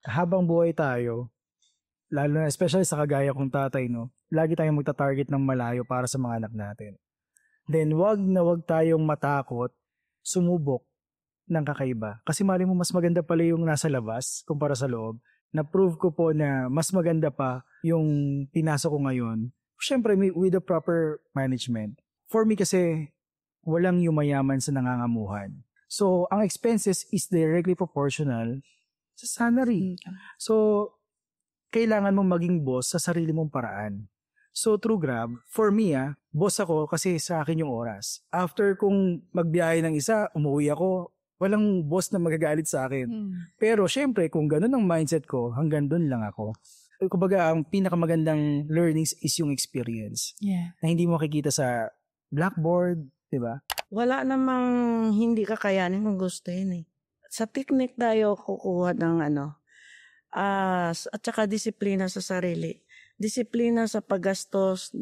habang buhay tayo, lalo na especially sa kagaya kong tatay, no, lagi tayong magta-target ng malayo para sa mga anak natin. Then wag tayong matakot sumubok ng kakaiba. Kasi mali mo mas maganda pala yung nasa labas kumpara sa loob. Na-prove ko po na mas maganda pa yung pinasok ko ngayon. Siyempre, with the proper management. For me kasi, walang yumayaman sa nangangamuhan. So, ang expenses is directly proportional sa salary. So, kailangan mong maging boss sa sarili mong paraan. So, through Grab, for me, boss ako kasi sa akin yung oras. After kung magbiyahe ng isa, umuwi ako, walang boss na magagalit sa akin. Pero, syempre, kung ganun ang mindset ko, hanggang dun lang ako. Kumbaga, ang pinakamagandang learnings is yung experience. Yeah. Na hindi mo makikita sa blackboard, di ba? Wala namang hindi kakayanin kung gusto yun eh. Sa technique tayo kukuha ng at saka disiplina sa sarili. Disiplina sa paggastos.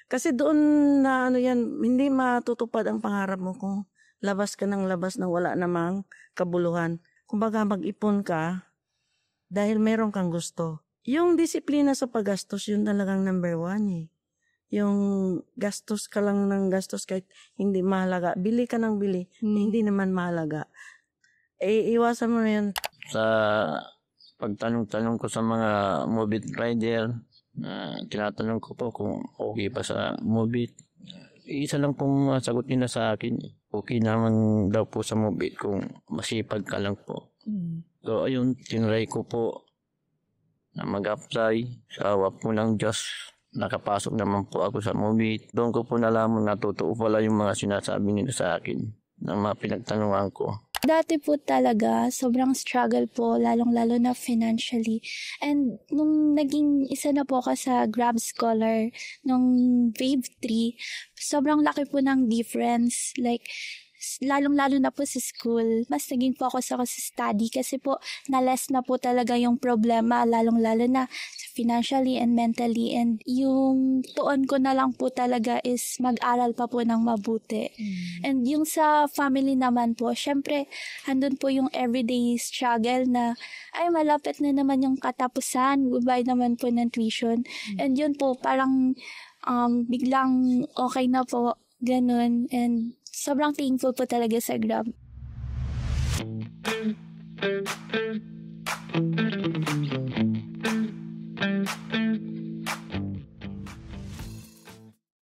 Kasi doon na yan, hindi matutupad ang pangarap mo kung labas ka ng labas na wala namang kabuluhan. Kumbaga mag-ipon ka dahil meron kang gusto. Yung disiplina sa paggastos, yun talagang number 1 eh. Yung gastos ka lang ng gastos kahit hindi mahalaga. Bili ka ng bili, hindi naman mahalaga. Iwasan mo na yan. Sa pagtanong-tanong ko sa mga Mobit rider, tinatanong ko po kung okay pa sa Mobit. Isa lang pong sagot nila sa akin, okay naman daw po sa Mobit kung masipag ka lang po. So ayun, tinry ko po na mag-apply sa awap po ng Diyos. Nakapasok naman po ako sa Mobit. Doon ko po nalaman na totoo pala yung mga sinasabi nila sa akin ng mga pinagtanungan ko. Dati po talaga, sobrang struggle po, lalong-lalo na financially. And nung naging isa na po ako sa Grab Scholar, nung Wave 3, sobrang laki po ng difference. Like, lalong-lalo na po sa school, mas naging focus ako sa study kasi po na-less na po talaga yung problema, lalong-lalo na financially and mentally. And yung tuon ko na lang po talaga is mag-aral pa po ng mabuti. And yung sa family naman po, syempre, andun po yung everyday struggle na, ay malapit na naman yung katapusan, goodbye naman po ng tuition. And yun po, parang biglang okay na po, ganun. And sobrang thankful po talaga sa Grab.